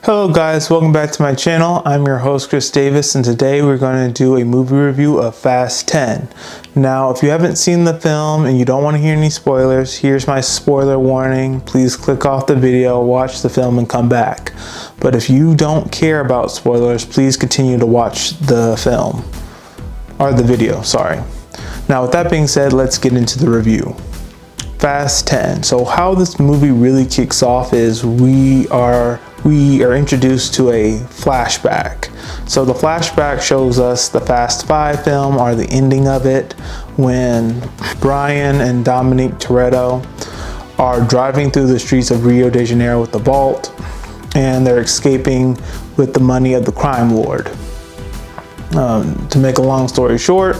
Hello guys, welcome back to my channel. I'm your host Chris Davis, and today we're going to do a movie review of Fast 10. Now, if you haven't seen the film and you don't want to hear any spoilers, here's my spoiler warning. Please click off the video, watch the film, and come back. But if you don't care about spoilers, please continue to watch the film. Or the video, sorry. Now, with that being said, let's get into the review. Fast 10. So how this movie really kicks off is we are introduced to a flashback. So the flashback shows us the Fast 5 film, or the ending of it, when Brian and Dominic Toretto are driving through the streets of Rio de Janeiro with the vault, and they're escaping with the money of the crime lord. To make a long story short,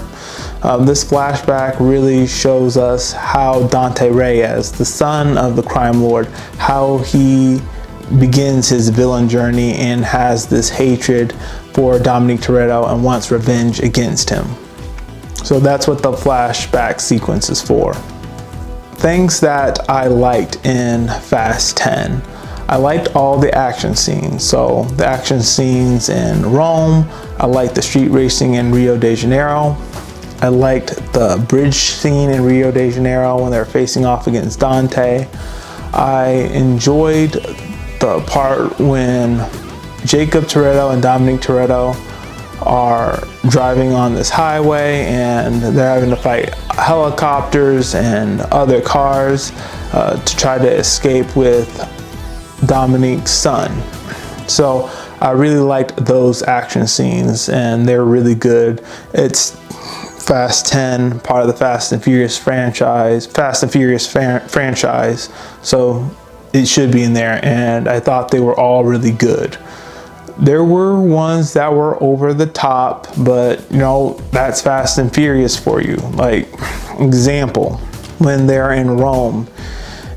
this flashback really shows us how Dante Reyes, the son of the crime lord, how he begins his villain journey and has this hatred for Dominic Toretto and wants revenge against him. So that's what the flashback sequence is for. Things that I liked in Fast 10. I liked all the action scenes. So the action scenes in Rome, I liked the street racing in Rio de Janeiro. I liked the bridge scene in Rio de Janeiro when they're facing off against Dante. I enjoyed the part when Jacob Toretto and Dominic Toretto are driving on this highway and they're having to fight helicopters and other cars to try to escape with Dominic's son. So I really liked those action scenes and they're really good. It's Fast 10, part of the Fast and Furious franchise, so it should be in there, and I thought they were all really good. There were ones that were over the top, but you know, that's Fast and Furious for you. Like, example, when they're in Rome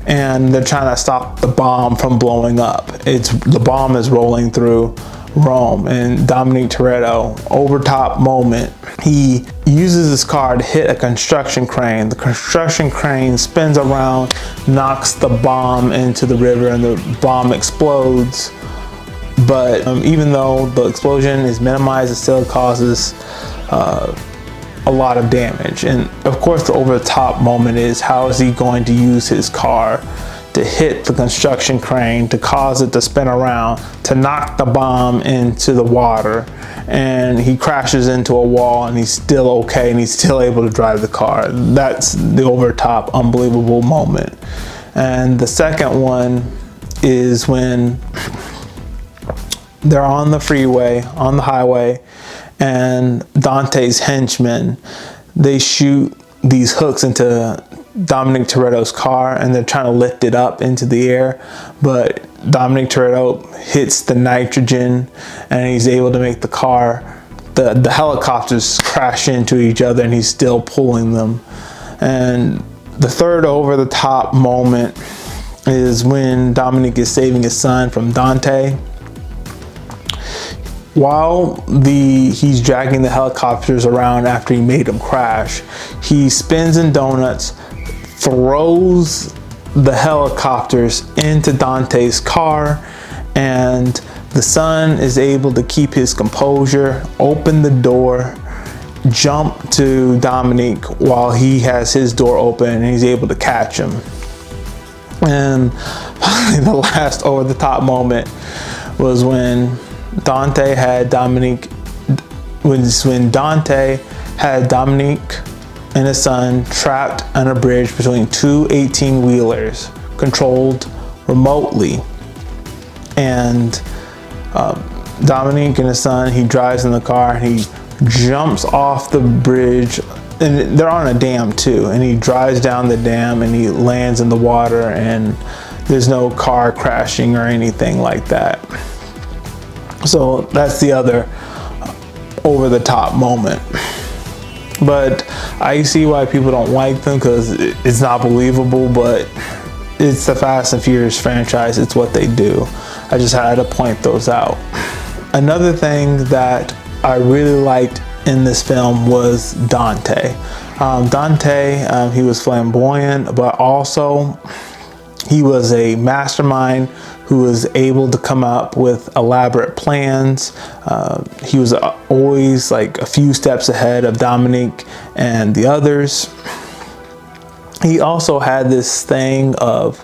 and they're trying to stop the bomb from blowing up. The bomb is rolling through Rome, and Dominic Toretto, over top moment, he uses his car to hit a construction crane. The construction crane spins around, knocks the bomb into the river, and the bomb explodes. But even though the explosion is minimized, it still causes a lot of damage. And of course, the over the top moment is, how is he going to use his car to hit the construction crane, to cause it to spin around, to knock the bomb into the water, and he crashes into a wall and he's still okay and he's still able to drive the car. That's the over top unbelievable moment. And the second one is when they're on the freeway, on the highway, and Dante's henchmen, they shoot these hooks into Dominic Toretto's car and they're trying to lift it up into the air, but Dominic Toretto hits the nitrogen and he's able to make the car, the helicopters crash into each other, and he's still pulling them. And the third over the top moment is when Dominic is saving his son from Dante. While he's dragging the helicopters around after he made them crash, he spins in donuts, throws the helicopters into Dante's car, and the son is able to keep his composure, open the door, jump to Dominic while he has his door open, and he's able to catch him. And finally, the last over the top moment was when Dante had Dominic and his son trapped on a bridge between two 18-wheelers controlled remotely. And Dominic and his son, he drives in the car and he jumps off the bridge, and they're on a dam too, and he drives down the dam and he lands in the water, and there's no car crashing or anything like that. So that's the other over the top moment. But I see why people don't like them, because it's not believable, but it's the Fast and Furious franchise. It's what they do. I just had to point those out. Another thing that I really liked in this film was Dante. He was flamboyant, but also He was a mastermind who was able to come up with elaborate plans. He was always like a few steps ahead of Dominique and the others. He also had this thing of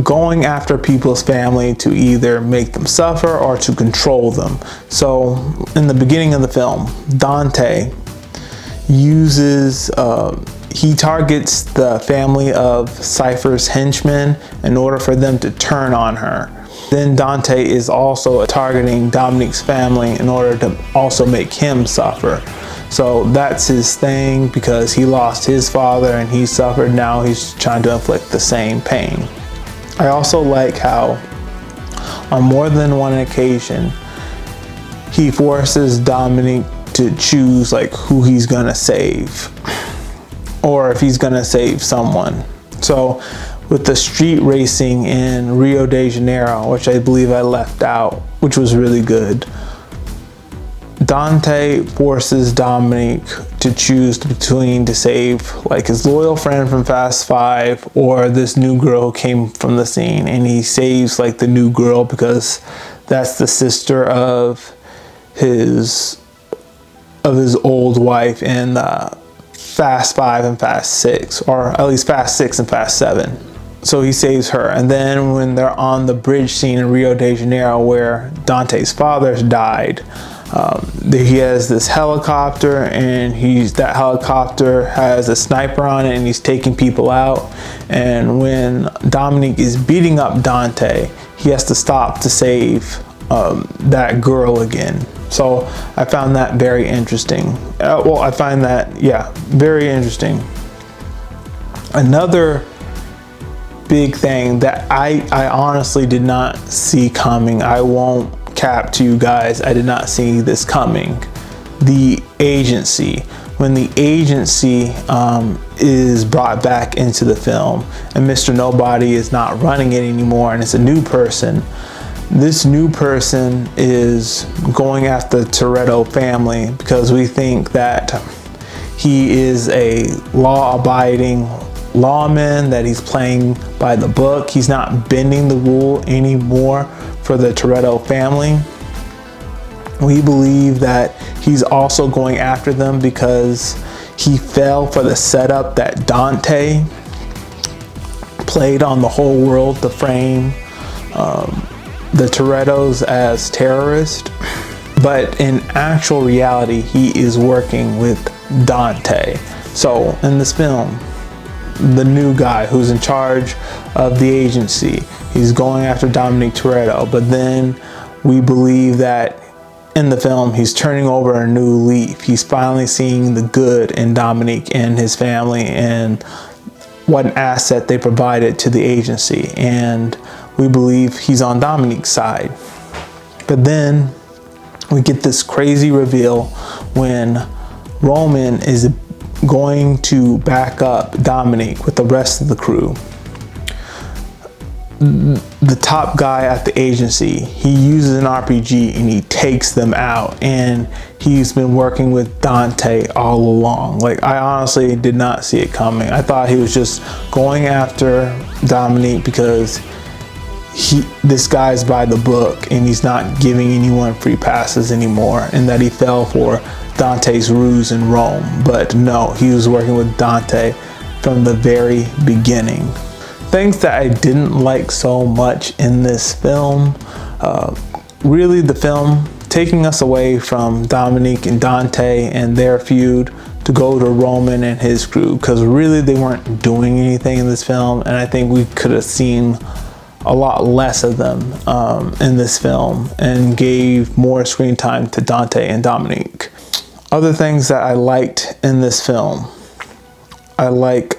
going after people's family to either make them suffer or to control them. So in the beginning of the film, Dante he targets the family of Cypher's henchmen in order for them to turn on her. Then Dante is also targeting Dominique's family in order to also make him suffer. So that's his thing, because he lost his father and he suffered. Now he's trying to inflict the same pain. I also like how on more than one occasion he forces Dominique to choose like who he's gonna save, or if he's gonna save someone. So with the street racing in Rio de Janeiro, which I believe I left out, which was really good, Dante forces Dominique to choose between to save like his loyal friend from Fast 5 or this new girl who came from the scene, and he saves like the new girl because that's the sister of his old wife in Fast 5 and Fast 6, or at least Fast 6 and Fast 7. So he saves her. And then when they're on the bridge scene in Rio de Janeiro where Dante's father died, he has this helicopter, and that helicopter has a sniper on it, and he's taking people out. And when Dominique is beating up Dante, he has to stop to save that girl again. So I found that very interesting. I find that, yeah, very interesting. Another big thing that I honestly did not see coming, I won't cap to you guys, I did not see this coming. The agency. When the agency is brought back into the film and Mr. Nobody is not running it anymore and it's a new person, this new person is going after the Toretto family because we think that he is a law-abiding lawman, that he's playing by the book. He's not bending the rule anymore for the Toretto family. We believe that he's also going after them because he fell for the setup that Dante played on the whole world to frame the Torettos as terrorists. But in actual reality, he is working with Dante. So in this film, the new guy who's in charge of the agency, he's going after Dominique Toretto, but then we believe that in the film he's turning over a new leaf. He's finally seeing the good in Dominique and his family and what an asset they provided to the agency, and we believe he's on Dominique's side. But then we get this crazy reveal when Roman is going to back up Dominique with the rest of the crew. The top guy at the agency, he uses an RPG and he takes them out, and he's been working with Dante all along. Like, I honestly did not see it coming. I thought he was just going after Dominique because this guy's by the book and he's not giving anyone free passes anymore, and that he fell for Dante's ruse in Rome. But no, he was working with Dante from the very beginning. Things that I didn't like so much in this film, really the film taking us away from Dominique and Dante and their feud to go to Roman and his crew, because really they weren't doing anything in this film, and I think we could have seen a lot less of them in this film and gave more screen time to Dante and Dominique. Other things that I liked in this film, I like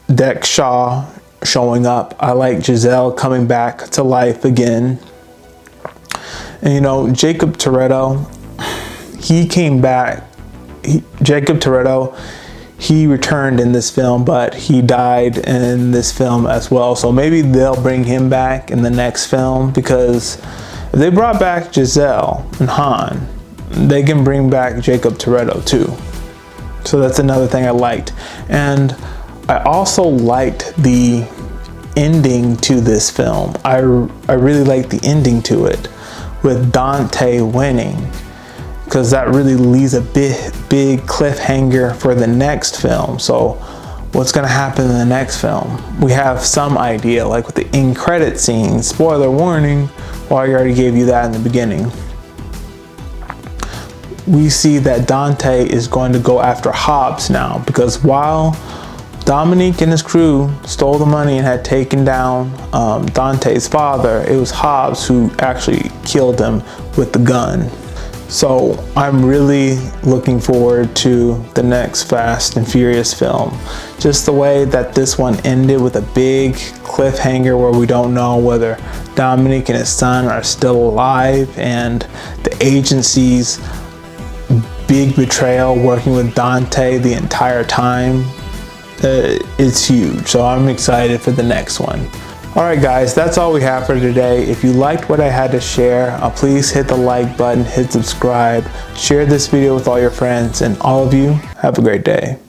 Deke Shaw showing up. I like Giselle coming back to life again. And you know, Jacob Toretto, he came back. Jacob Toretto, he returned in this film, but he died in this film as well. So maybe they'll bring him back in the next film, because if they brought back Giselle and Han, they can bring back Jacob Toretto too. So that's another thing I liked. And I also liked the ending to this film. I really liked the ending to it with Dante winning, because that really leaves a big cliffhanger for the next film. So what's going to happen in the next film? We have some idea, like with the end credit scene. Spoiler warning, well, I already gave you that in the beginning. We see that Dante is going to go after Hobbs now, because while Dominique and his crew stole the money and had taken down Dante's father, it was Hobbs who actually killed him with the gun. So I'm really looking forward to the next Fast and Furious film. Just the way that this one ended with a big cliffhanger where we don't know whether Dominique and his son are still alive, and the agency's big betrayal working with Dante the entire time. It's huge, so I'm excited for the next one. Alright guys, that's all we have for today. If you liked what I had to share, please hit the like button, hit subscribe, share this video with all your friends, and all of you, have a great day.